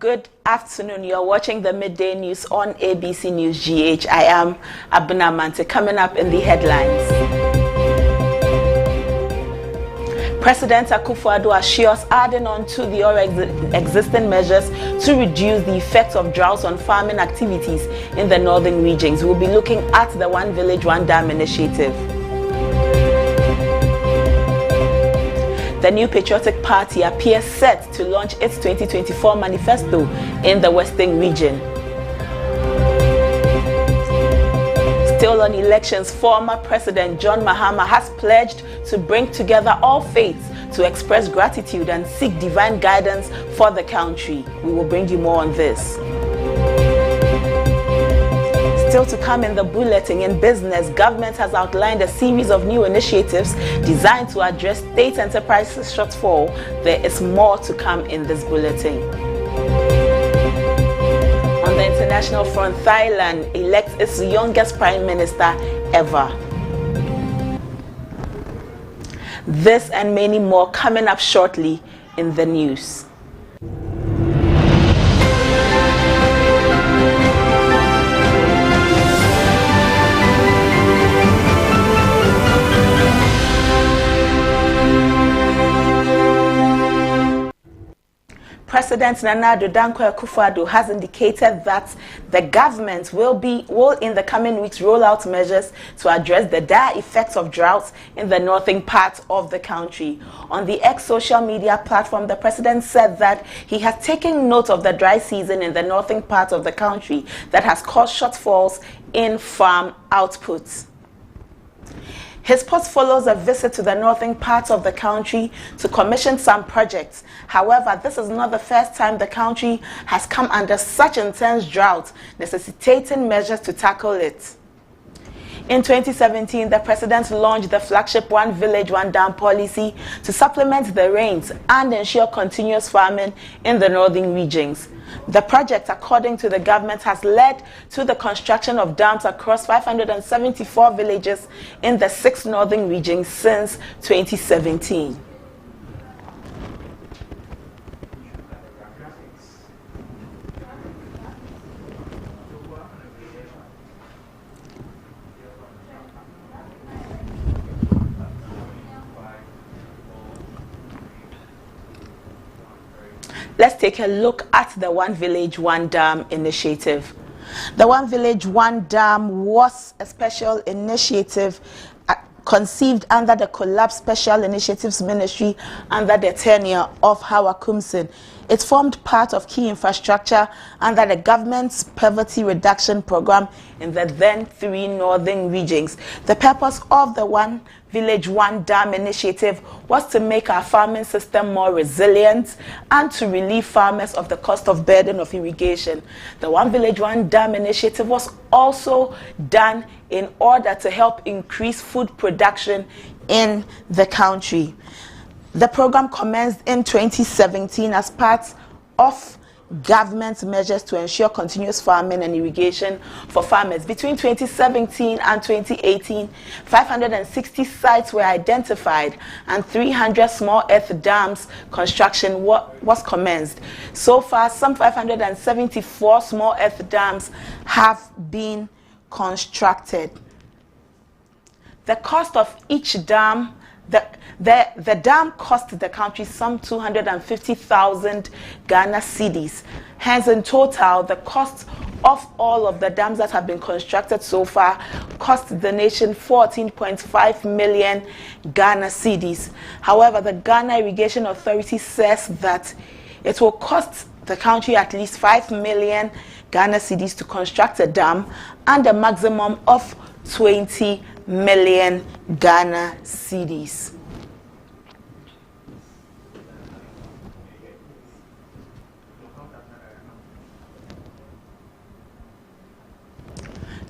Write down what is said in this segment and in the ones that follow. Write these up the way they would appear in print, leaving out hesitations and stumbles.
Good afternoon. You're watching the Midday News on ABC News GH. I am Abuna Mante. Coming up in the headlines. President Akufo-Addo assures adding on to the already existing measures to reduce the effects of droughts on farming activities in the northern regions. We'll be looking at the One Village, One Dam initiative. The New Patriotic Party appears set to launch its 2024 manifesto in the Western region. Still on elections, former President John Mahama has pledged to bring together all faiths to express gratitude and seek divine guidance for the country. We will bring you more on this. Still to come in the bulletin, in business, government has outlined a series of new initiatives designed to address state enterprises' shortfall. There is more to come in this bulletin. On the international front, Thailand elects its youngest prime minister ever. This and many more coming up shortly in the news. President Nana Addo Dankwa Akufo-Addo has indicated that the government will in the coming weeks roll out measures to address the dire effects of droughts in the northern part of the country. On the X social media platform, the president said that he has taken note of the dry season in the northern part of the country that has caused shortfalls in farm outputs. His post follows a visit to the northern parts of the country to commission some projects. However, this is not the first time the country has come under such intense drought, necessitating measures to tackle it. In 2017, the president launched the flagship One Village, One Dam policy to supplement the rains and ensure continuous farming in the northern regions. The project, according to the government, has led to the construction of dams across 574 villages in the 6 northern regions since 2017. Let's take a look at the One Village, One Dam initiative. The One Village, One Dam was a special initiative conceived under the Collapse Special Initiatives Ministry under the tenure of Howard Kumsin. It formed part of key infrastructure under the government's poverty reduction program in the then 3 northern regions. The purpose of the One Village, One Dam initiative was to make our farming system more resilient and to relieve farmers of the cost of burden of irrigation. The One Village, One Dam initiative was also done in order to help increase food production in the country. The program commenced in 2017 as part of government measures to ensure continuous farming and irrigation for farmers. Between 2017 and 2018, 560 sites were identified and 300 small earth dams construction was commenced. So far, some 574 small earth dams have been constructed. The cost of each dam, the dam cost the country some 250,000 Ghana cedis. Hence, in total, the cost of all of the dams that have been constructed so far cost the nation 14.5 million Ghana cedis. However, the Ghana Irrigation Authority says that it will cost the country at least 5 million Ghana cedis to construct a dam and a maximum of 20 million Ghana cedis.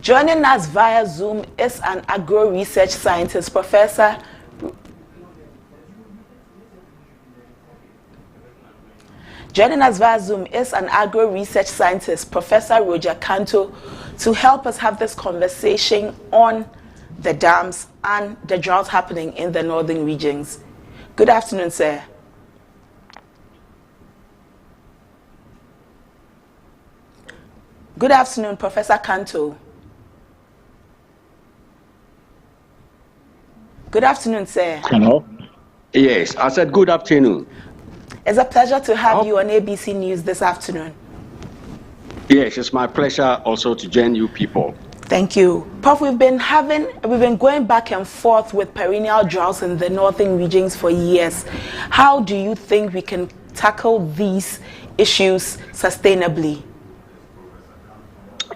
Joining us via Zoom is an agro-research scientist, Professor Roger Kanto, to help us have this conversation on the dams and the drought happening in the northern regions. Good afternoon, sir. Good afternoon, Professor Kanto. Good afternoon, sir. Hello. Yes, I said good afternoon. It's a pleasure to have you on ABC News this afternoon. Yes, it's my pleasure also to join you people. Thank you. Prof, we've been going back and forth with perennial droughts in the northern regions for years. How do you think we can tackle these issues sustainably?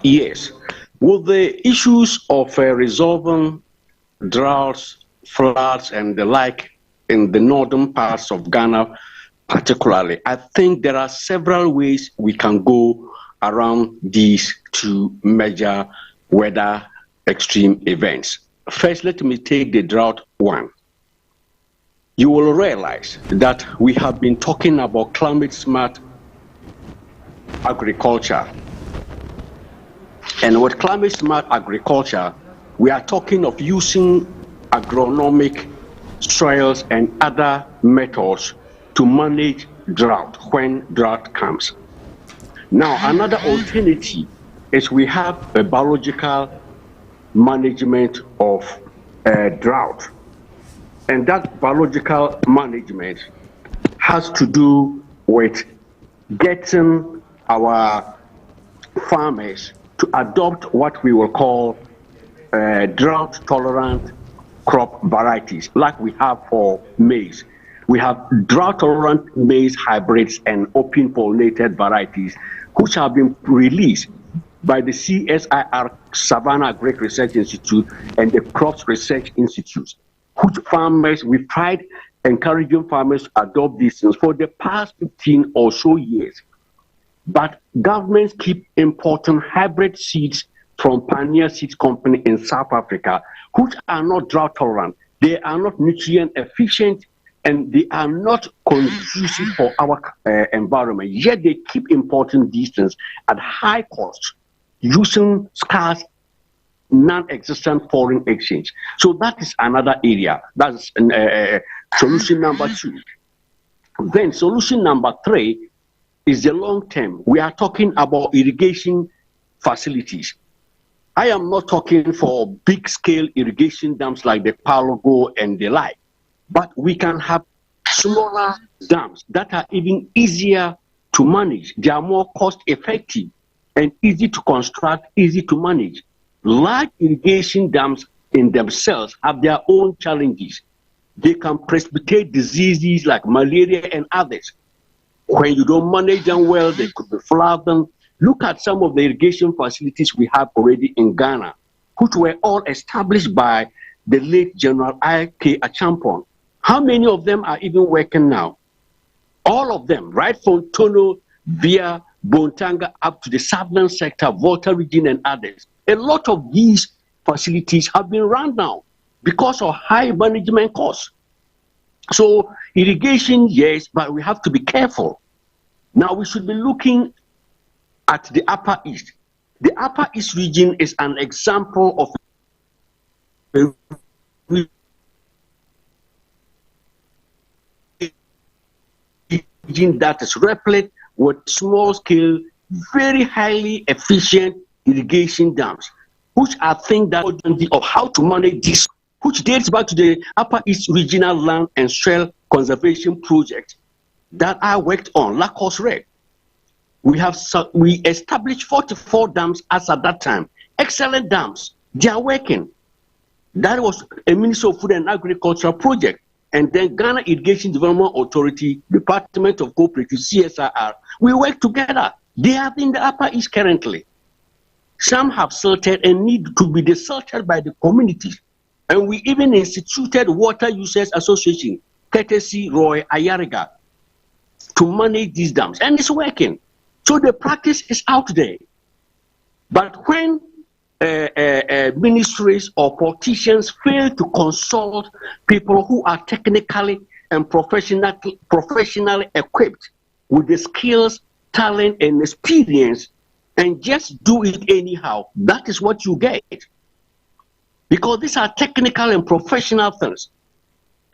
Yes, with the issues of resolving droughts, floods, and the like in the northern parts of Ghana, particularly, I think there are several ways we can go around these two major weather extreme events. First, let me take the drought one. You will realize that we have been talking about climate smart agriculture. And with climate smart agriculture, we are talking of using agronomic soils and other methods to manage drought when drought comes. Now, another alternative is we have a biological management of drought. And that biological management has to do with getting our farmers to adopt what we will call drought-tolerant crop varieties, like we have for maize. We have drought-tolerant maize hybrids and open-pollinated varieties, which have been released by the CSIR Savannah Agric Research Institute and the Crops Research Institute, which farmers, we've tried encouraging farmers to adopt these things for the past 15 or so years. But governments keep importing hybrid seeds from Pioneer Seeds Company in South Africa, which are not drought tolerant. They are not nutrient efficient, and they are not conducive for our environment. Yet they keep importing these things at high cost, using scarce, non-existent foreign exchange. So that is another area. That's solution number two. Then solution number three is the long term. We are talking about irrigation facilities. I am not talking for big scale irrigation dams like the Palogo and the like, but we can have smaller dams that are even easier to manage. They are more cost effective and easy to construct, easy to manage. Large irrigation dams in themselves have their own challenges. They can precipitate diseases like malaria and others. When you don't manage them well, they could be flooding. Look at some of the irrigation facilities we have already in Ghana, which were all established by the late General I.K. Achampong. How many of them are even working now? All of them, right from Tono, via Bontanga, up to the southern sector, Volta region, and others. A lot of these facilities have been run down because of high management costs. So irrigation, yes, but we have to be careful. Now we should be looking at the Upper East. The Upper East region is an example of a region that is replete with small-scale, very highly efficient irrigation dams, which are things that of how to manage this, which dates back to the Upper East Regional Land and Soil Conservation Project that I worked on, LACOS REC. We established 44 dams as at that time. Excellent dams. They are working. That was a Ministry of Food and Agriculture project. And then Ghana Irrigation Development Authority, Department of Cooperative, CSIR, we work together. They are in the Upper East currently. Some have silted and need to be desilted by the communities. And we even instituted Water Users Association, courtesy Roy Ayariga, to manage these dams. And it's working. So the practice is out there. But when ministries or politicians fail to consult people who are technically and professionally equipped with the skills, talent, and experience, and just do it anyhow, that is what you get. Because these are technical and professional things.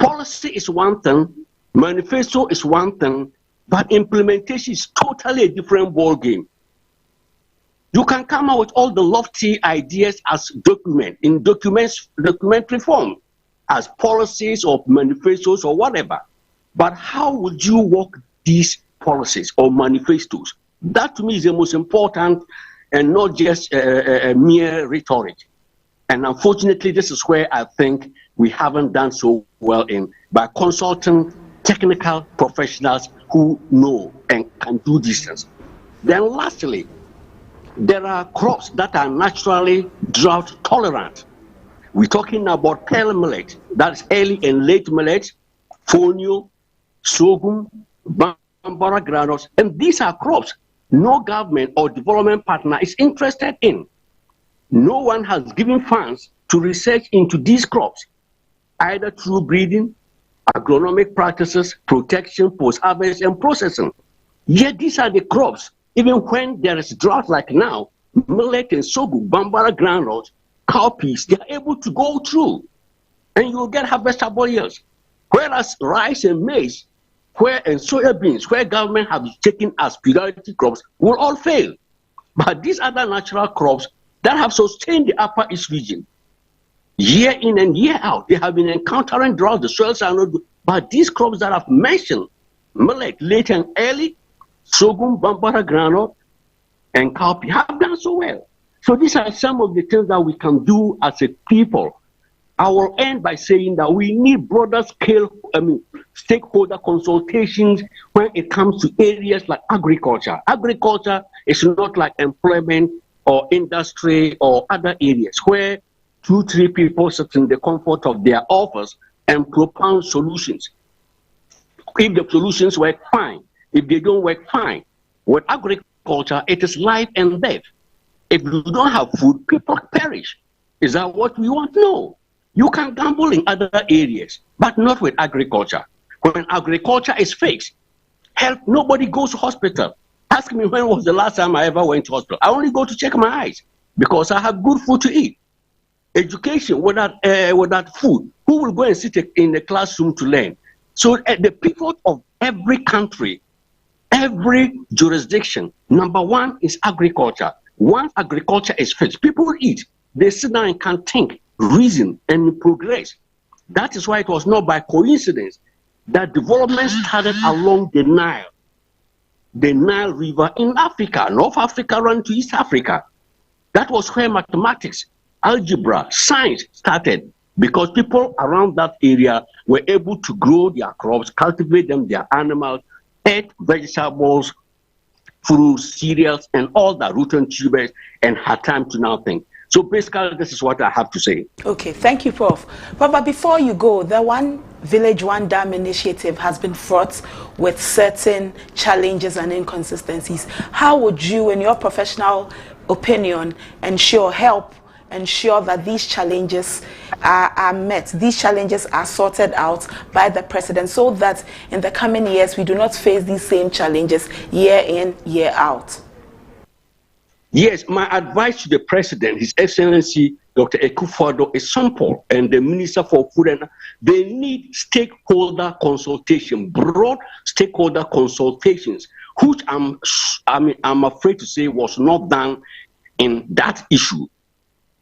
Policy is one thing, manifesto is one thing, but implementation is totally a different ballgame. You can come out with all the lofty ideas as documentary form, as policies or manifestos or whatever. But how would you work these policies or manifestos? That to me is the most important, and not just a mere rhetoric. And unfortunately, this is where I think we haven't done so well in, by consulting technical professionals who know and can do these things. Then lastly, there are crops that are naturally drought tolerant. We're talking about pearl millet, that's early and late millet, fonio, sorghum, bambara granules, and these are crops no government or development partner is interested in. No one has given funds to research into these crops, either through breeding, agronomic practices, protection, post-harvest, and processing. Yet these are the crops, even when there is drought like now, millet and sorghum, bambara granules, cowpeas, they are able to go through, and you will get harvestable yields. Whereas rice and maize, and soybeans, where government have taken as priority crops, will all fail. But these other natural crops that have sustained the Upper East region, year in and year out, they have been encountering drought. The soils are not good. But these crops that I've mentioned, millet, late and early, sorghum, bambara granule, and cowpea, have done so well. So these are some of the things that we can do as a people. I will end by saying that we need broader scale, stakeholder consultations when it comes to areas like agriculture. Agriculture is not like employment or industry or other areas where 2-3 people sit in the comfort of their office and propound solutions. If the solutions work, fine. If they don't work, fine. With agriculture, it is life and death. If you don't have food, people perish. Is that what we want? No. You can gamble in other areas, but not with agriculture. When agriculture is fixed, health, nobody goes to hospital. Ask me when was the last time I ever went to hospital. I only go to check my eyes because I have good food to eat. Education without food, who will go and sit in the classroom to learn? So at the pivot of every country, every jurisdiction, number one is agriculture. Once agriculture is fixed, people eat. They sit down and can think, reason, and progress. That is why it was not by coincidence that development started along the Nile River in Africa. North Africa ran to East Africa. That was where mathematics, algebra, science started, because people around that area were able to grow their crops, cultivate them, their animals, eat vegetables, fruits, cereals, and all the root and tubers, and had time to now think. So basically, this is what I have to say. Okay, thank you, Prof. But before you go, the One Village, One Dam initiative has been fraught with certain challenges and inconsistencies. How would you, in your professional opinion, ensure that these challenges are met, these challenges are sorted out by the president, so that in the coming years we do not face these same challenges year in, year out? Yes, my advice to the president, His Excellency Dr. Akufo-Addo, is simple, and the Minister for Food, and they need stakeholder consultation, broad stakeholder consultations, which I'm afraid to say was not done in that issue.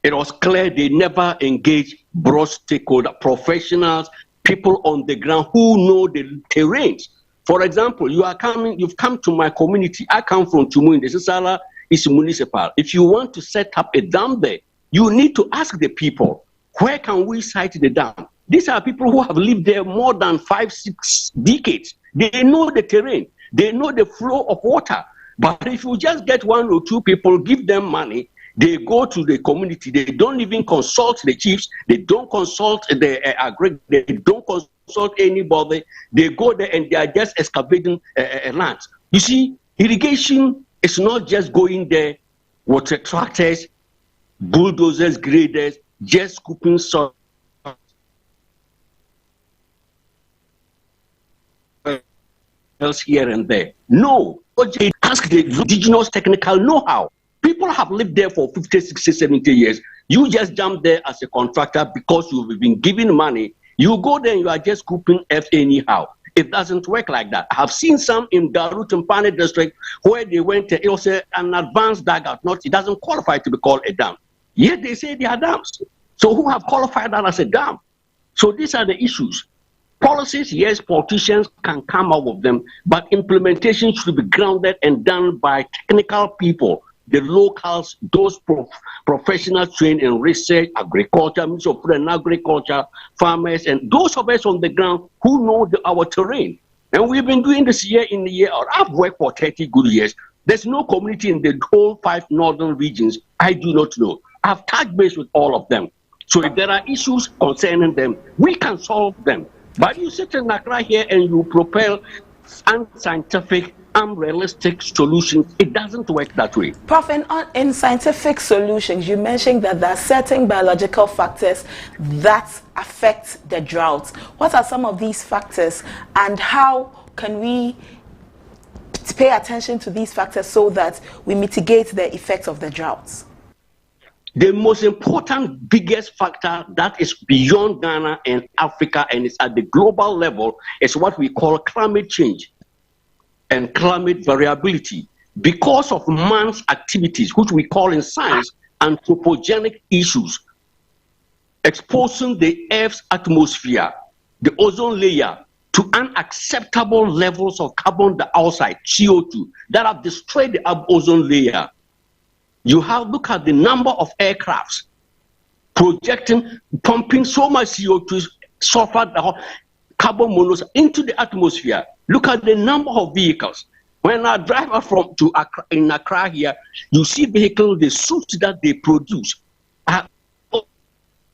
It was clear they never engaged broad stakeholder professionals, people on the ground who know the terrains. For example, you've come to my community. I come from Tumu in the Sisala. It's municipal. If you want to set up a dam there, you need to ask the people, where can we site the dam? These are people who have lived there more than 5-6 decades. They know the terrain. They know the flow of water. But if you just get 1 or 2 people, give them money, they go to the community. They don't even consult the chiefs. They don't consult the they don't consult anybody. They go there and they are just excavating land. You see, irrigation, it's not just going there with tractors, bulldozers, graders, just scooping soil here and there. No, ask the indigenous technical know-how. People have lived there for 50, 60, 70 years. You just jump there as a contractor because you've been given money. You go there and you are just scooping F anyhow. It doesn't work like that. I have seen some in Darut and Pane district where they went to, it was an advanced dugout. Not, it doesn't qualify to be called a dam. Yet they say they are dams. So who have qualified that as a dam? So these are the issues. Policies, yes, politicians can come up with them, but implementation should be grounded and done by technical people, the locals, those professionals trained in research, agriculture, Ministry of Food and Agriculture, farmers, and those of us on the ground who know our terrain. And we've been doing this year in year out. I've worked for 30 good years. There's no community in the whole 5 northern regions I do not know. I've touched base with all of them. So if there are issues concerning them, we can solve them. But you sit in Accra here and you propel unscientific, unrealistic solutions. It doesn't work that way. Prof, in scientific solutions, you mentioned that there are certain biological factors that affect the drought. What are some of these factors, and how can we pay attention to these factors so that we mitigate the effects of the droughts? The most important, biggest factor that is beyond Ghana and Africa and is at the global level is what we call climate change and climate variability. Because of man's activities, which we call in science anthropogenic issues, exposing the Earth's atmosphere, the ozone layer, to unacceptable levels of carbon dioxide, CO2, that have destroyed the ozone layer. You have look at the number of aircrafts projecting, pumping so much CO2, sulfur, carbon monoxide into the atmosphere. Look at the number of vehicles. When I drive to Accra, in Accra here, you see vehicles, the suits that they produce are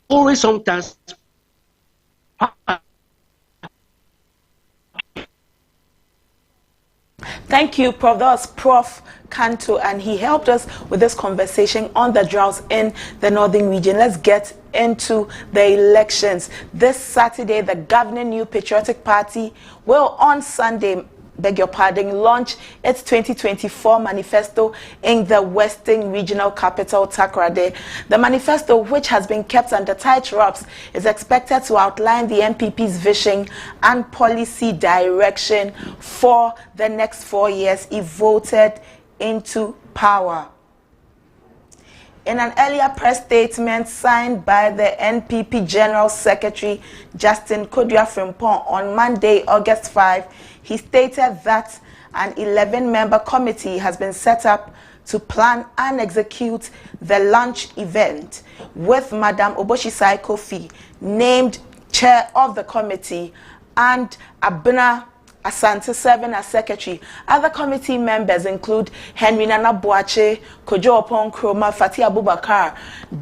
always sometimes. Thank you, Prof. That was Prof. Kanto, and he helped us with this conversation on the droughts in the northern region. Let's get into the elections. This Saturday, the governing New Patriotic Party will on Sunday, launch its 2024 manifesto in the Western Regional Capital, Takoradi. The manifesto, which has been kept under tight ropes, is expected to outline the NPP's vision and policy direction for the next 4 years if voted into power. In an earlier press statement signed by the NPP General Secretary Justin Kodua Frimpong on Monday, August 5, he stated that an 11-member committee has been set up to plan and execute the launch event, with Madam Oboshisai Kofi named chair of the committee and Abena Asante serving as secretary. Other committee members include Henry Nana Boache, Kojo Opon Kroma, Fatih Abubakar,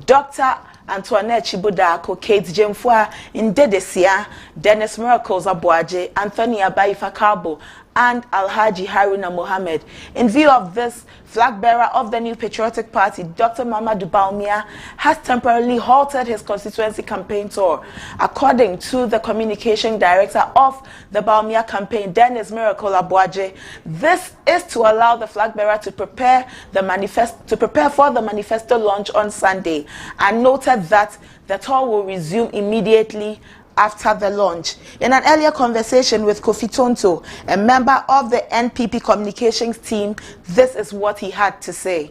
Dr. Antoinette Chibudako, Kate Jemfua, Ndedesia, Dennis Miracles Abuaje, Anthony Abaifa Kabo, and Alhaji Haruna Mohammed. In view of this, flag bearer of the New Patriotic Party, Dr. Mamadou Bawumia, has temporarily halted his constituency campaign tour. According to the communication director of the Bawumia campaign, Dennis Miracle Abuaje, this is to allow the flag bearer to prepare for the manifesto launch on Sunday, and noted that the tour will resume immediately after the launch. In an earlier conversation with Kofi Tonto, a member of the NPP communications team, this is what he had to say.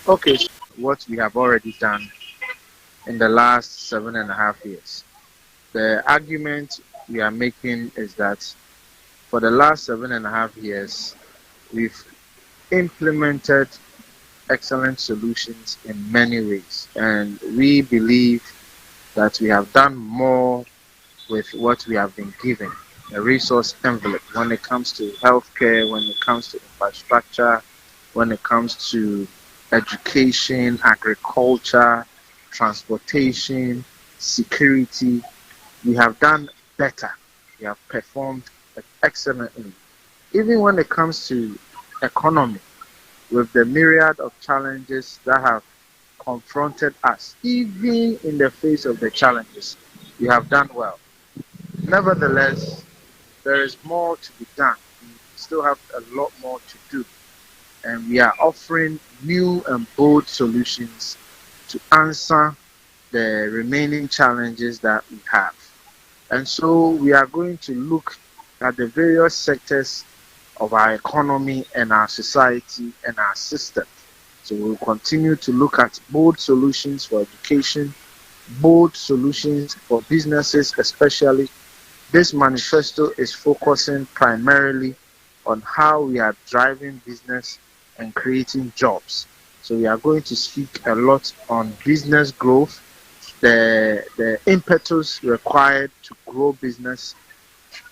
Okay, what we have already done in the last 7.5 years. The argument we are making is that for the last 7.5 years, we've implemented excellent solutions in many ways. And we believe that we have done more with what we have been given, a resource envelope, when it comes to healthcare, when it comes to infrastructure, when it comes to education, agriculture, transportation, security. We have done better. We have performed excellently. Even when it comes to economy, with the myriad of challenges that have confronted us, even in the face of the challenges, we have done well. Nevertheless, there is more to be done in still have a lot more to do. And we are offering new and bold solutions to answer the remaining challenges that we have. And so we are going to look at the various sectors of our economy and our society and our system. So we'll continue to look at bold solutions for education, bold solutions for businesses especially. This manifesto is focusing primarily on how we are driving business and creating jobs. So we are going to speak a lot on business growth, the impetus required to grow business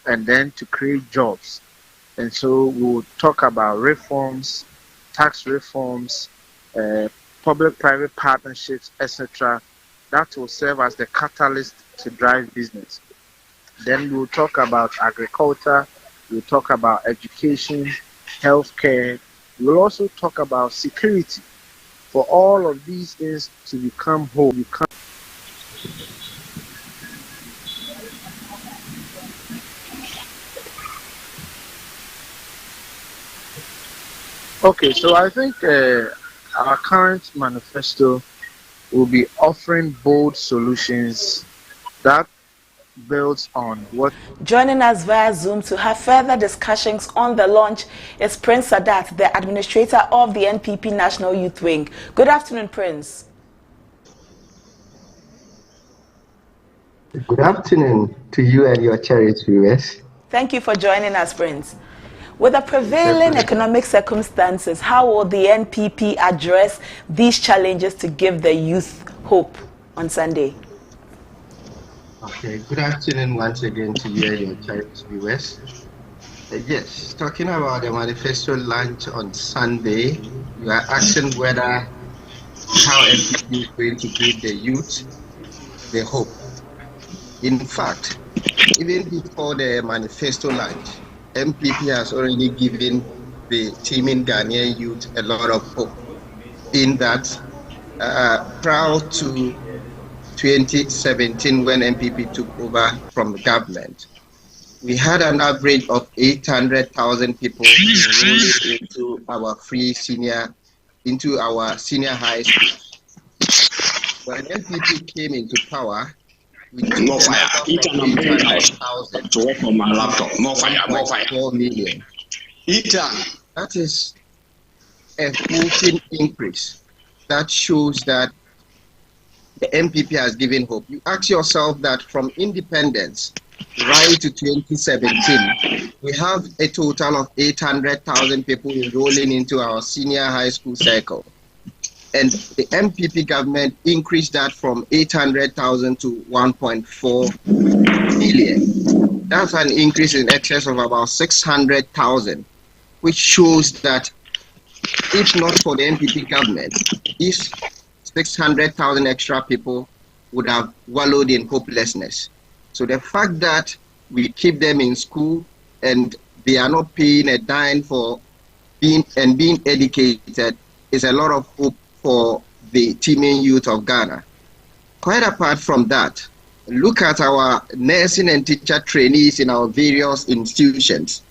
and then to create jobs. And so we'll talk about reforms, tax reforms, public-private partnerships, etc. That will serve as the catalyst to drive business. Then we'll talk about agriculture, we'll talk about education, healthcare. We'll also talk about security. For all of these things to become whole, Okay, so I think our current manifesto will be offering bold solutions that builds on what. Joining us via Zoom to have further discussions on the launch is Prince Sadat, the administrator of the NPP National Youth Wing. Good afternoon, Prince. Good afternoon to you and your cherished viewers. Thank you for joining us, Prince. With the prevailing economic circumstances, how will the NPP address these challenges to give the youth hope on Sunday? Okay, good afternoon once again to you and your cherished viewers. Yes, talking about the manifesto launch on Sunday, you are asking whether how NPP is going to give the youth the hope. In fact, even before the manifesto launch, MPP has already given the teeming Ghanaian youth a lot of hope in that prior to 2017 when MPP took over from the government, we had an average of 800,000 people enrolling into our senior high school. When MPP came into power, we took the number from 800,000 to work on my laptop. More fire. 4 million. That is a whopping increase. That shows that the MPP has given hope. You ask yourself that from independence right to 2017, we have a total of 800,000 people enrolling into our senior high school cycle. And the MPP government increased that from 800,000 to 1.4 million. That's an increase in excess of about 600,000, which shows that if not for the MPP government, these 600,000 extra people would have wallowed in hopelessness. So the fact that we keep them in school and they are not paying a dime for being educated is a lot of hope for the teeming youth of Ghana. Quite apart from that, look at our nursing and teacher trainees in our various institutions.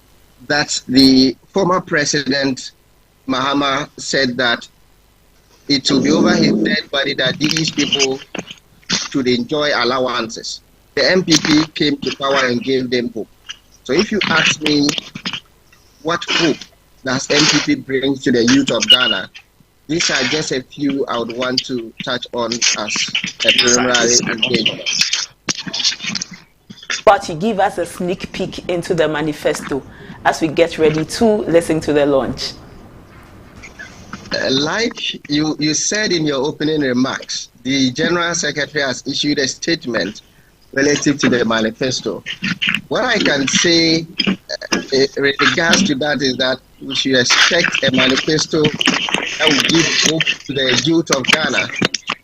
That the former president, Mahama, said that it will be over his dead body that these people should enjoy allowances. The MPP came to power and gave them hope. So if you ask me what hope does MPP bring to the youth of Ghana, these are just a few I would want to touch on as a preliminary engagement. But you give us a sneak peek into the manifesto as we get ready to listen to the launch. Like you said in your opening remarks, the General Secretary has issued a statement relative to the manifesto. What I can say in regards to that is that we should expect a manifesto that will give hope to the youth of Ghana.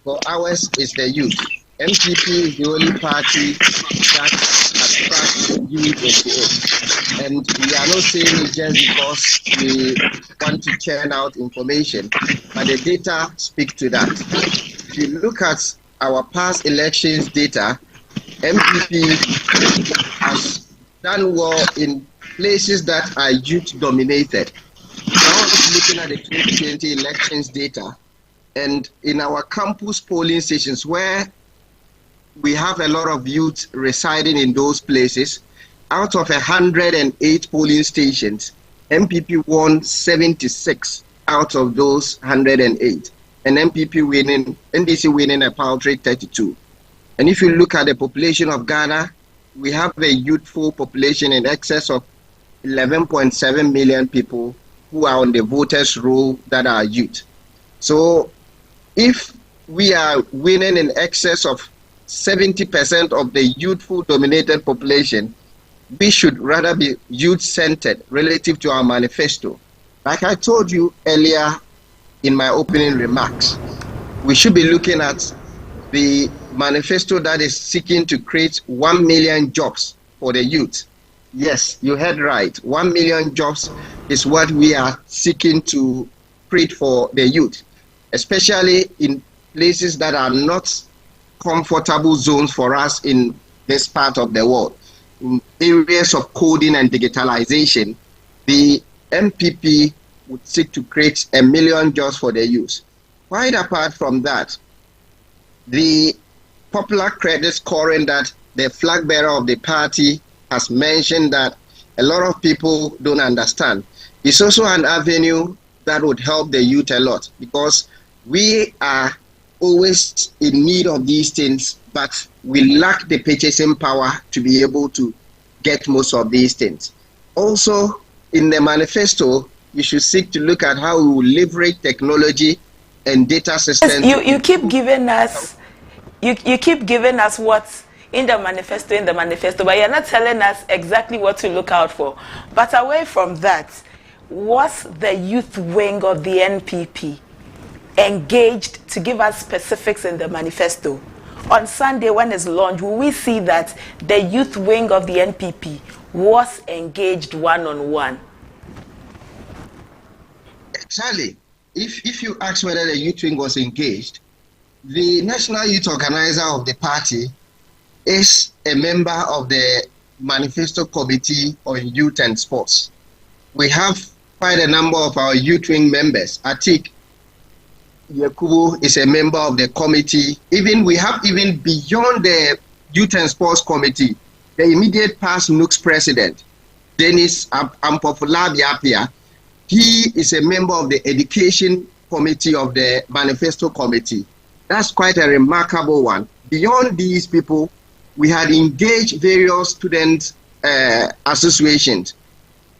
For ours is the youth. MPP is the only party that attracts the youth into it. And we are not saying it just because we want to churn out information, but the data speak to that. If you look at our past elections data, MPP has done well in places that are youth dominated. Now looking at the 2020 elections data, and in our campus polling stations where we have a lot of youth residing in those places, out of 108 polling stations, MPP won 76 out of those 108, and NDC winning a paltry 32. And if you look at the population of Ghana, we have a youthful population in excess of 11.7 million people who are on the voters' roll that are youth. So if we are winning in excess of 70% of the youthful dominated population, we should rather be youth-centered relative to our manifesto. Like I told you earlier in my opening remarks, we should be looking at the manifesto that is seeking to create 1 million jobs for the youth. Yes, you heard right. 1 million jobs is what we are seeking to create for the youth, especially in places that are not comfortable zones for us in this part of the world. In areas of coding and digitalization, the MPP would seek to create 1 million jobs for the youth. Quite apart from that, the popular credit scoring that the flag bearer of the party has mentioned that a lot of people don't understand is also an avenue that would help the youth a lot, because we are always in need of these things, but we lack the purchasing power to be able to get most of these things. Also, in the manifesto, you should seek to look at how we will leverage technology and data systems. Yes, you keep giving us, you keep giving us what's in the manifesto, but you're not telling us exactly what to look out for. But away from that, was the youth wing of the NPP engaged to give us specifics in the manifesto? On Sunday, when it's launched, will we see that the youth wing of the NPP was engaged one-on-one? Exactly. If you ask whether the youth wing was engaged, the national youth organizer of the party is a member of the manifesto committee on youth and sports. We have quite a number of our youth wing members. Atik Yakubu is a member of the committee. We have beyond the youth and sports committee, the immediate past NUC's president, Dennis Ampofolabiapia, he is a member of the education committee of the manifesto committee. That's quite a remarkable one. Beyond these people, we had engaged various student associations.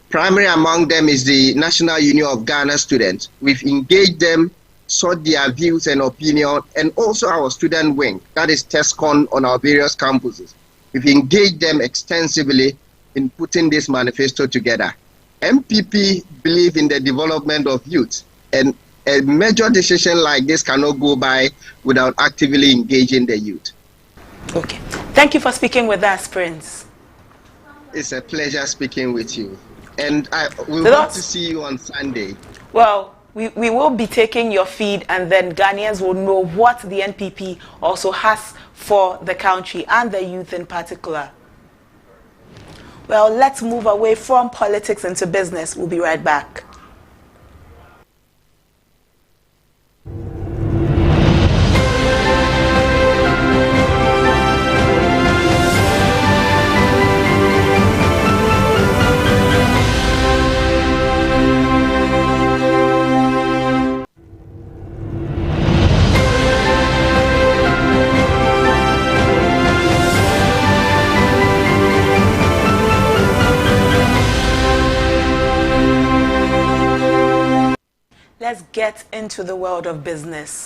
Primary among them is the National Union of Ghana Students. We've engaged them, sought their views and opinion, and also our student wing, that is TESCON on our various campuses. We've engaged them extensively in putting this manifesto together. MPP believe in the development of youth, and a major decision like this cannot go by without actively engaging the youth. Okay. Thank you for speaking with us, Prince. It's a pleasure speaking with you. And we hope to see you on Sunday. Well, we will be taking your feed, and then Ghanaians will know what the NPP also has for the country and the youth in particular. Well, let's move away from politics into business. We'll be right back. Let's get into the world of business.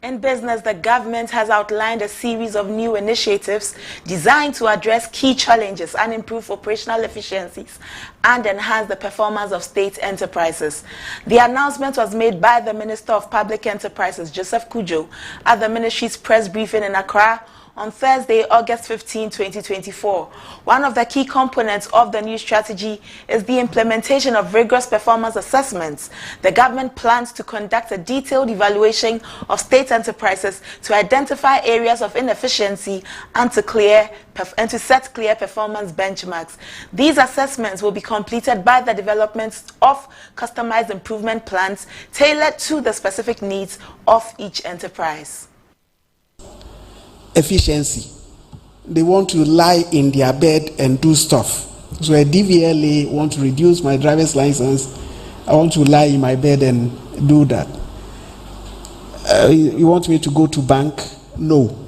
In business, the government has outlined a series of new initiatives designed to address key challenges and improve operational efficiencies and enhance the performance of state enterprises. The announcement was made by the Minister of Public Enterprises, Joseph Kujo, at the ministry's press briefing in Accra on Thursday, August 15, 2024. One of the key components of the new strategy is the implementation of rigorous performance assessments. The government plans to conduct a detailed evaluation of state enterprises to identify areas of inefficiency and to set clear performance benchmarks. These assessments will be completed by the development of customized improvement plans tailored to the specific needs of each enterprise. Efficiency. They want to lie in their bed and do stuff. So a DVLA want to reduce my driver's license. I want to lie in my bed and do that. You want me to go to bank? No.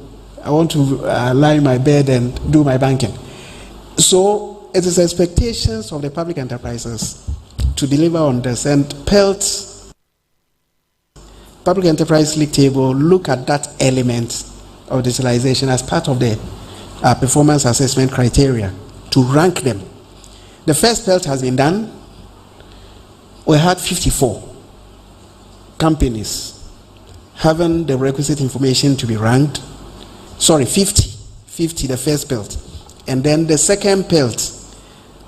I want to lie in my bed and do my banking. So it is expectations of the public enterprises to deliver on this. And PELT, Public Enterprise League Table, look at that element of digitalization as part of the performance assessment criteria to rank them. The first PELT has been done. We had 54 companies having the requisite information to be ranked. Sorry, 50 the first PELT. And then the second PELT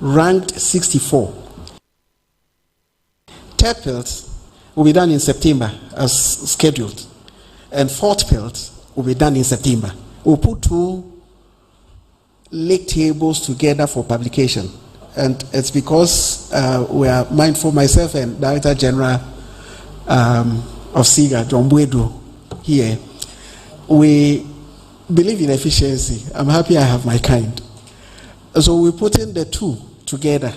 ranked 64. Third PELT will be done in September as scheduled. And fourth PELT will be done in September. We'll put two league tables together for publication. And it's because we are mindful, myself and Director General of SIGA, John Buedu, here, we believe in efficiency. I'm happy I have my kind. So we're putting the two together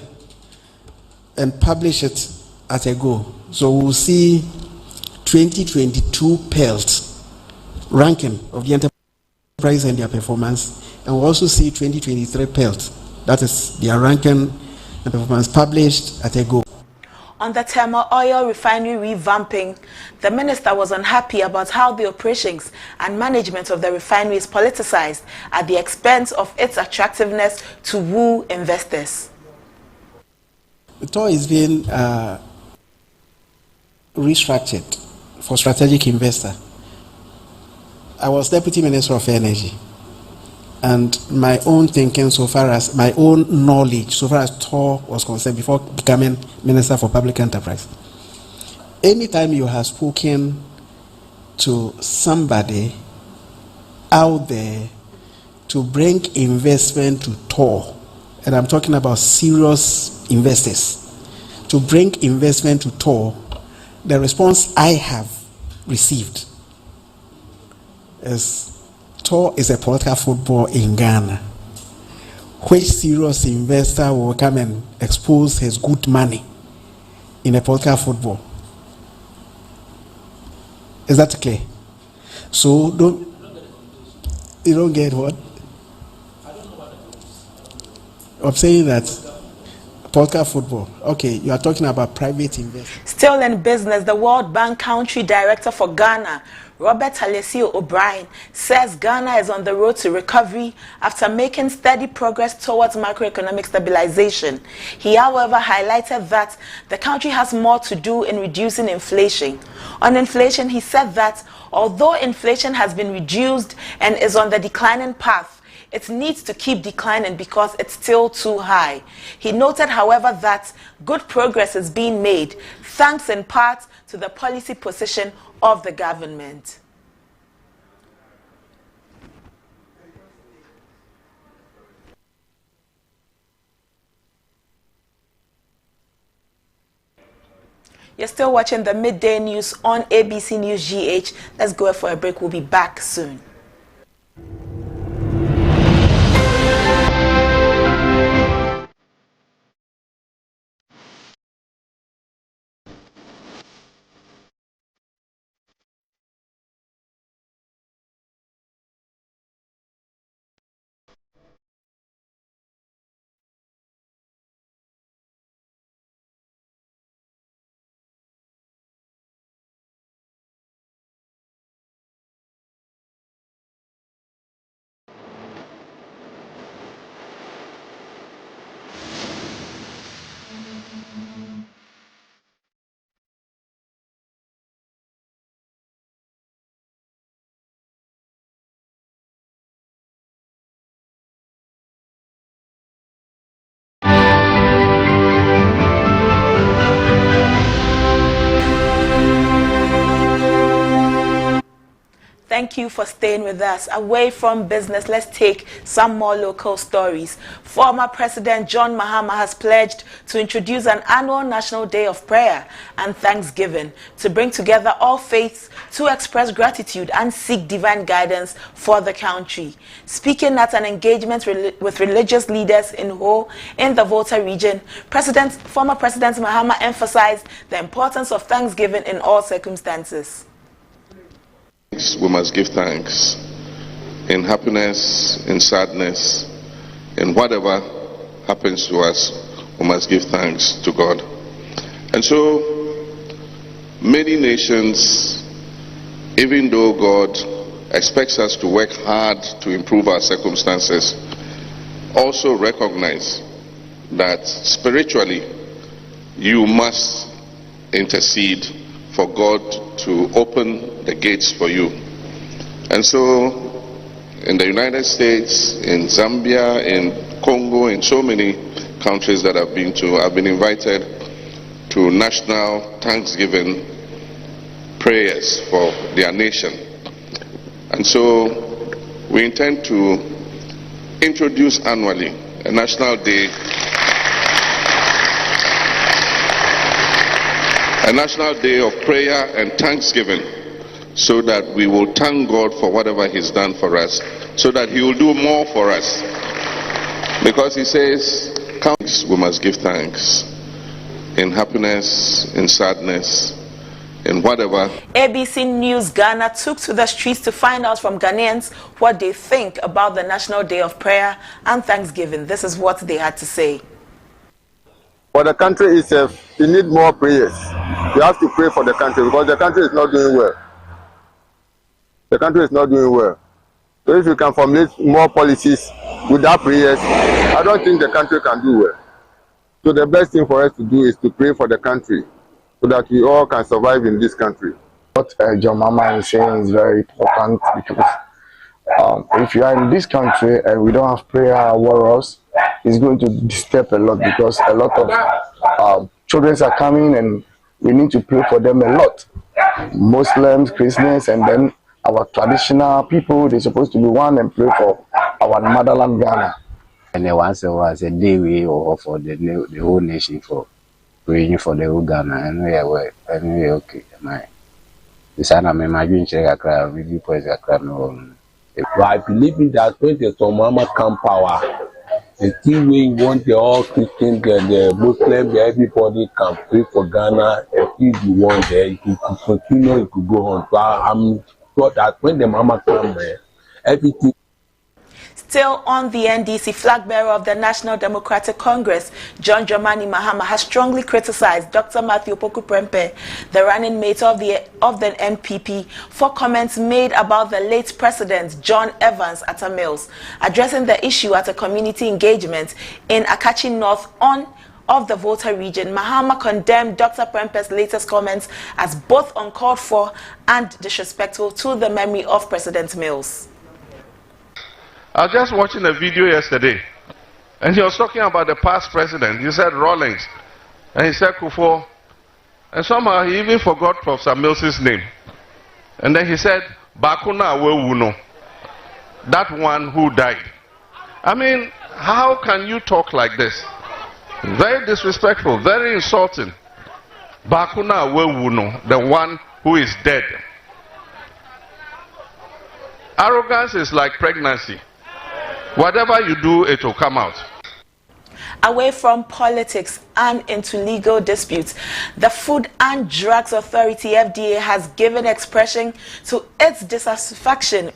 and publish it at a go. So we'll see 2022 PELT ranking of the enterprise and their performance, and we'll also see 2023 PELT, that is their ranking and performance, published at a go. On the Tema oil refinery revamping, the minister was unhappy about how the operations and management of the refinery is politicized at the expense of its attractiveness to woo investors. The tour is being restructured for strategic investor. I was Deputy Minister of Energy, and my own thinking so far as my own knowledge so far as TOR was concerned before becoming Minister for Public Enterprise, anytime you have spoken to somebody out there to bring investment to TOR, and I'm talking about serious investors, to bring investment to TOR, the response I have received is TOR is a political football in Ghana. Which serious investor will come and expose his good money in a political football? Is that clear? So you don't get what? I'm saying that political football. Okay, you are talking about private investment. Still in business, the World Bank Country Director for Ghana, Robert Alessio O'Brien, says Ghana is on the road to recovery after making steady progress towards macroeconomic stabilization. He, however, highlighted that the country has more to do in reducing inflation. On inflation, he said that although inflation has been reduced and is on the declining path, it needs to keep declining because it's still too high. He noted, however, that good progress is being made, thanks in part to the policy position of the government. You're still watching the Midday News on ABC News GH. Let's go for a break. We'll be back soon. Thank you for staying with us. Away from business, let's take some more local stories. Former President John Mahama has pledged to introduce an annual National Day of Prayer and Thanksgiving to bring together all faiths to express gratitude and seek divine guidance for the country. Speaking at an engagement with religious leaders in Ho in the Volta region, former President Mahama emphasized the importance of Thanksgiving in all circumstances. We must give thanks in happiness, in sadness, in whatever happens to us. We must give thanks to God. And so many nations, even though God expects us to work hard to improve our circumstances, also recognize that spiritually you must intercede for God to open the gates for you. And so in the United States, in Zambia, in Congo, in so many countries that I've been to, I've been invited to national Thanksgiving prayers for their nation. And so we intend to introduce annually a national day, of prayer and thanksgiving, so that we will thank God for whatever He's done for us, so that He will do more for us. Because He says, we must give thanks in happiness, in sadness, in whatever. ABC News Ghana took to the streets to find out from Ghanaians what they think about the National Day of Prayer and Thanksgiving. This is what they had to say. For the country itself, you need more prayers. You have to pray for the country because the country is not doing well. The country is not doing well. So if you can formulate more policies without prayers, I don't think the country can do well. So the best thing for us to do is to pray for the country so that we all can survive in this country. What John Mahama is saying is very important because if you are in this country and we don't have prayer warriors, it's going to disturb a lot because a lot of children are coming and we need to pray for them a lot. Muslims, Christians, and then our traditional people, they're supposed to be one and pray for our motherland Ghana. And then once there was a day we or for the whole nation for praying for the whole Ghana, and we are okay. The son of my dream check a crowd, really praise a crowd. I believe in that when the Mama come power, the thing we want the all Christian, the Muslim, everybody can pray for Ghana. If you want there, you could continue, you could go on. But I'm sure that when the Mama come there, everything. Still on the NDC, flag bearer of the National Democratic Congress, John Dramani Mahama, has strongly criticized Dr. Matthew Opoku Prempeh, the running mate of the NPP, for comments made about the late President John Evans Atta Mills. Addressing the issue at a community engagement in Akachi North of the Volta region, Mahama condemned Dr. Prempeh's latest comments as both uncalled for and disrespectful to the memory of President Mills. I was just watching a video yesterday, and he was talking about the past president. He said Rawlings, and he said Kufuor, and somehow he even forgot Professor Mills's name. And then he said, Bakuna Awewuno, that one who died. I mean, how can you talk like this? Very disrespectful, very insulting. Bakuna Awewuno, the one who is dead. Arrogance is like pregnancy. Whatever you do, it will come out. Away from politics and into legal disputes, the Food and Drugs Authority (FDA) has given expression to its dissatisfaction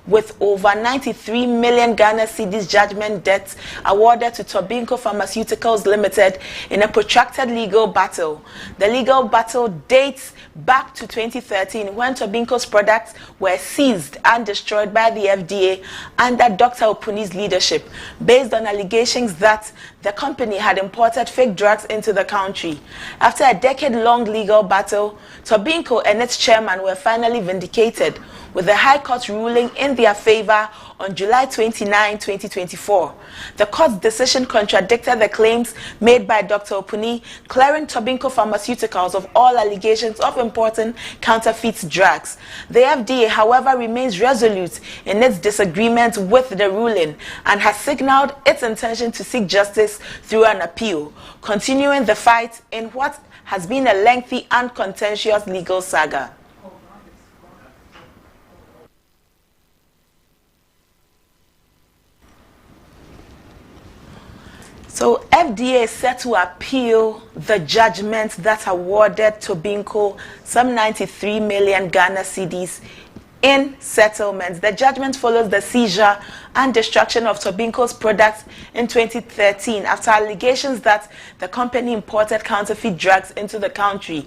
with over 93 million Ghana cedis judgment debts awarded to Tobinco Pharmaceuticals Limited in a protracted legal battle. The legal battle dates back to 2013 when Tobinco's products were seized and destroyed by the FDA under Dr. Opuni's leadership, based on allegations that the company had imported fake drugs into the country. After a decade-long legal battle, Tobinco and its chairman were finally vindicated, with the High Court ruling in their favor on July 29, 2024. The court's decision contradicted the claims made by Dr. Opuni, clearing Tobinco Pharmaceuticals of all allegations of importing counterfeit drugs. The FDA, however, remains resolute in its disagreement with the ruling and has signaled its intention to seek justice through an appeal, continuing the fight in what has been a lengthy and contentious legal saga. So FDA is set to appeal the judgment that awarded Tobinco some 93 million Ghana cedis in settlements. The judgment follows the seizure and destruction of Tobinco's products in 2013 after allegations that the company imported counterfeit drugs into the country.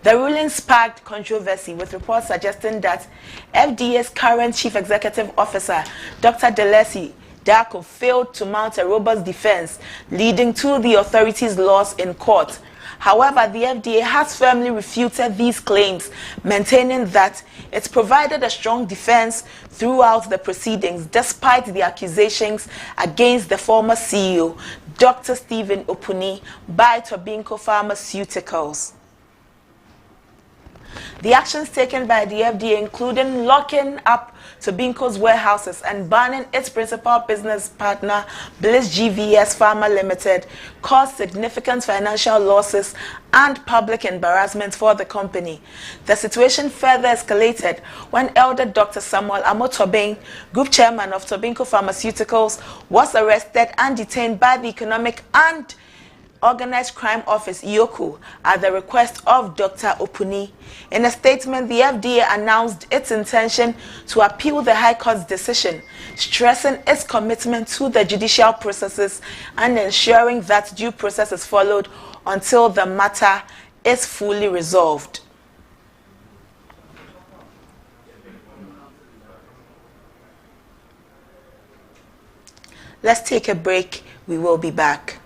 The ruling sparked controversy, with reports suggesting that FDA's current chief executive officer, Dr. Delesi Darko, failed to mount a robust defense, leading to the authorities' loss in court. However, the FDA has firmly refuted these claims, maintaining that it's provided a strong defense throughout the proceedings, despite the accusations against the former CEO, Dr. Stephen Opuni, by Tobinco Pharmaceuticals. The actions taken by the FDA, including locking up Tobinco's warehouses and banning its principal business partner, Bliss GVS Pharma Limited, caused significant financial losses and public embarrassment for the company. The situation further escalated when elder Dr. Samuel Amotobeng, group chairman of Tobinco Pharmaceuticals, was arrested and detained by the Economic and Organized Crime Office, IOCO, at the request of Dr. Opuni. In a statement, the FDA announced its intention to appeal the High Court's decision, stressing its commitment to the judicial processes and ensuring that due process is followed until the matter is fully resolved. Let's take a break. We will be back.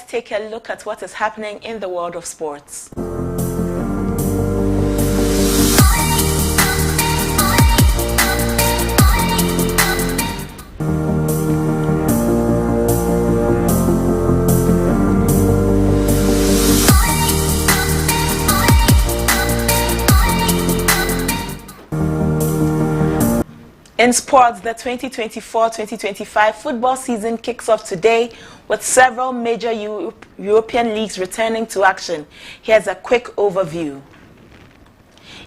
Take a look at what is happening in the world of sports. In sports, the 2024-2025 football season kicks off today with several major European leagues returning to action. Here's a quick overview.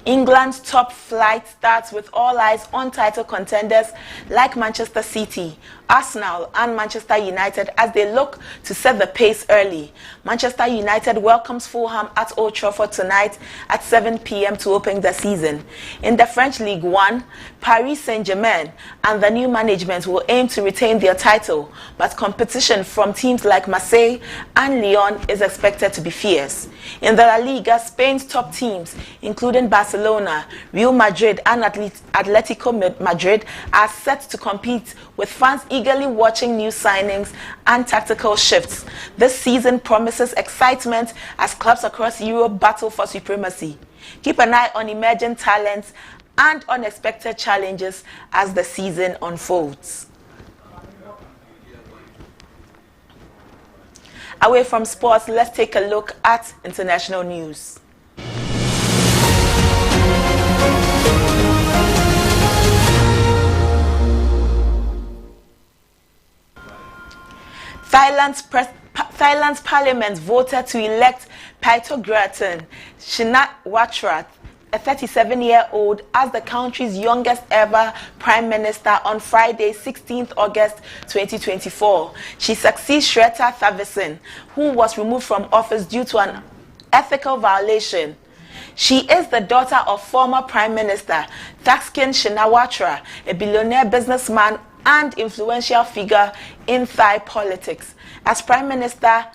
England's top flight starts with all eyes on title contenders like Manchester City, Arsenal and Manchester United as they look to set the pace early. Manchester United welcomes Fulham at Old Trafford tonight at 7 p.m. to open the season. In the French League One, Paris Saint-Germain and the new management will aim to retain their title, but competition from teams like Marseille and Lyon is expected to be fierce. In the La Liga, Spain's top teams, including Barcelona, Real Madrid and Atletico Madrid, are set to compete, with fans eagerly watching new signings and tactical shifts. This season promises excitement as clubs across Europe battle for supremacy. Keep an eye on emerging talents and unexpected challenges as the season unfolds. Away from sports, let's take a look at international news. Thailand's parliament voted to elect Paetongtarn Shinawatra, a 37-year-old, as the country's youngest ever prime minister on Friday, 16th August 2024. She succeeds Shreta Thavisin, who was removed from office due to an ethical violation. She is the daughter of former Prime Minister Thaksin Shinawatra, a billionaire businessman and influential figure in Thai politics. As Prime Minister,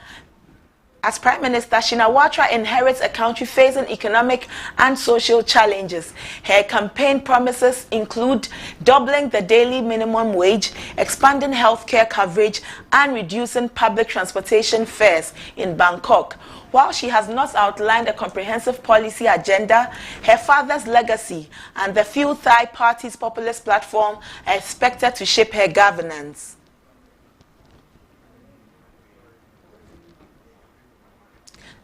Shinawatra inherits a country facing economic and social challenges. Her campaign promises include doubling the daily minimum wage, expanding healthcare coverage, and reducing public transportation fares in Bangkok. While she has not outlined a comprehensive policy agenda, her father's legacy and the Pheu Thai Party's populist platform are expected to shape her governance.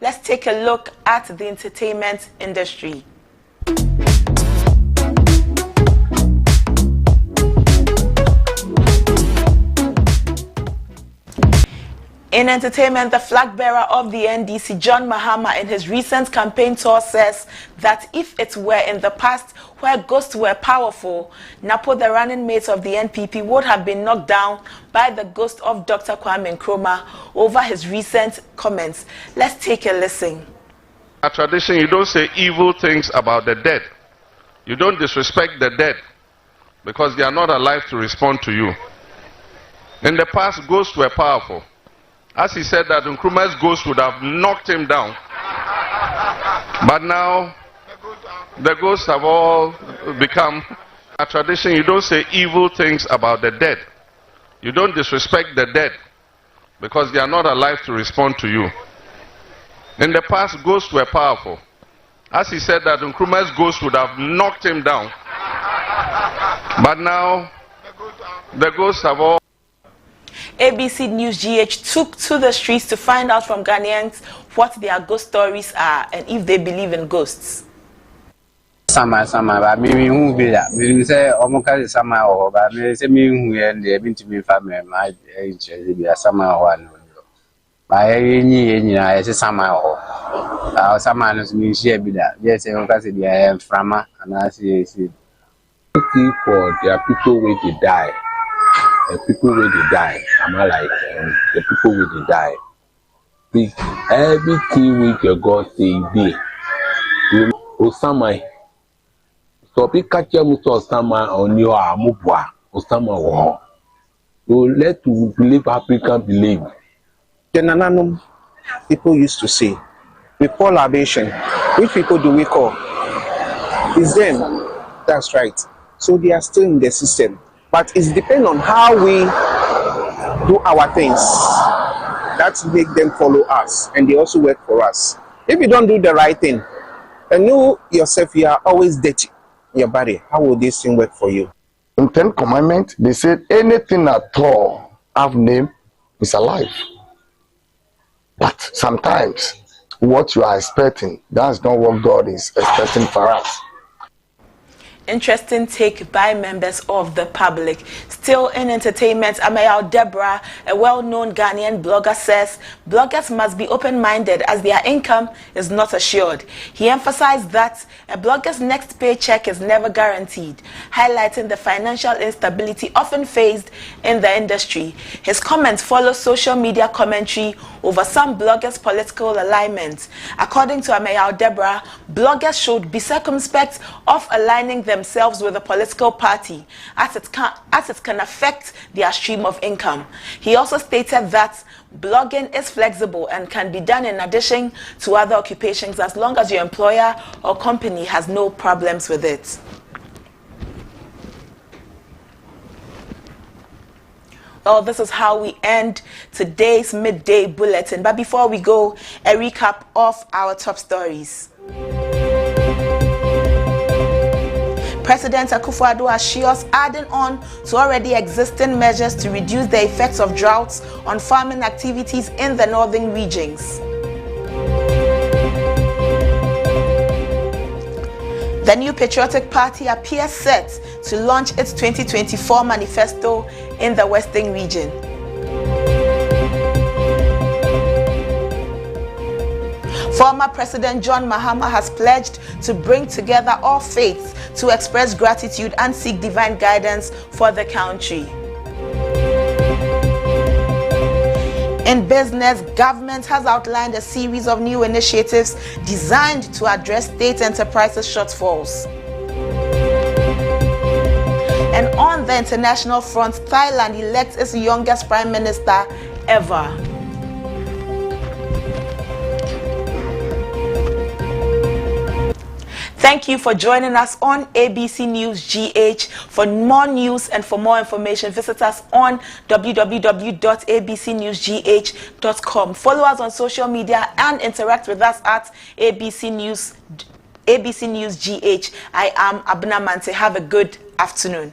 Let's take a look at the entertainment industry. In entertainment, the flag bearer of the NDC, John Mahama, in his recent campaign tour says that if it were in the past where ghosts were powerful, Napo, the running mate of the NPP, would have been knocked down by the ghost of Dr. Kwame Nkrumah over his recent comments. Let's take a listen. A tradition, you don't say evil things about the dead. You don't disrespect the dead because they are not alive to respond to you. In the past, ghosts were powerful. As he said that Nkrumah's ghost would have knocked him down. But now, the ghosts have all become a tradition. You don't say evil things about the dead. You don't disrespect the dead because they are not alive to respond to you. In the past, ghosts were powerful. As he said that Nkrumah's ghost would have knocked him down. But now, the ghosts have all... ABC News GH took to the streets to find out from Ghanaians what their ghost stories are and if they believe in ghosts. Sama, but maybe who be that? We say, Omoka is Sama or but me say me who and the been to be family, my age, the Sama one. By any, I say Sama or our Sama knows me, she be that. Yes, I say the I am Frama, and I say, people, there are people wait to die. The people where they die, am I like the people where they die? Everything we can God say be. Osama, so be catch you to Osama on your amubwa. Osama wo. So let to believe Africa believe. The Nananum people used to say, we call libation. Which people do we call? It's them. That's right. So they are still in the system. But it depends on how we do our things that make them follow us, and they also work for us. If you don't do the right thing, and you yourself, you are always dirty in your body, how will this thing work for you? In 10 Commandments, they said anything at all have name is alive. But sometimes what you are expecting, that's not what God is expecting for us. Interesting take by members of the public. Still in entertainment, Amayal Deborah, a well-known Ghanaian blogger, says bloggers must be open-minded as their income is not assured. He emphasized that a blogger's next paycheck is never guaranteed, highlighting the financial instability often faced in the industry. His comments follow social media commentary over some bloggers' political alignments. According to Amayal Deborah, bloggers should be circumspect of aligning themselves with a political party as it can affect their stream of income. He also stated that blogging is flexible and can be done in addition to other occupations as long as your employer or company has no problems with it. Well, this is how we end today's midday bulletin. But before we go, a recap of our top stories. President Akufo-Addo assures adding on to already existing measures to reduce the effects of droughts on farming activities in the northern regions. The new Patriotic Party appears set to launch its 2024 manifesto in the Western region. Former President John Mahama has pledged to bring together all faiths to express gratitude and seek divine guidance for the country. In business, government has outlined a series of new initiatives designed to address state enterprises' shortfalls. And on the international front, Thailand elects its youngest prime minister ever. Thank you for joining us on ABC News GH. For more news and for more information, visit us on www.abcnewsgh.com. Follow us on social media and interact with us at ABC News GH. I am Abna Mante. Have a good afternoon.